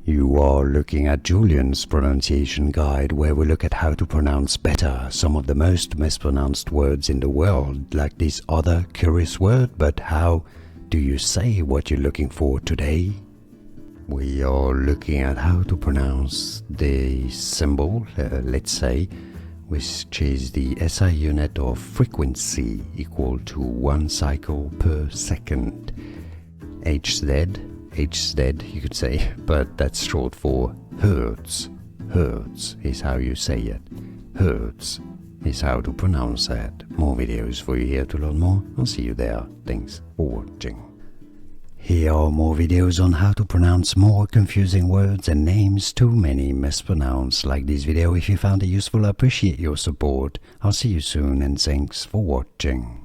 You are looking at Julian's pronunciation guide, where we look at how to pronounce better some of the most mispronounced words in the world, like this other curious word. But how do you say what you're looking for today? We are looking at how to pronounce the symbol, let's say, which is the SI unit of frequency, equal to 1 cycle per second. HZ, you could say, but that's short for Hertz. Hertz is how you say it. Hertz is how to pronounce that. More videos for you here to learn more. I'll see you there. Thanks for watching. Here are more videos on how to pronounce more confusing words and names too many mispronounced. Like this video if you found it useful. I appreciate your support. I'll see you soon and thanks for watching.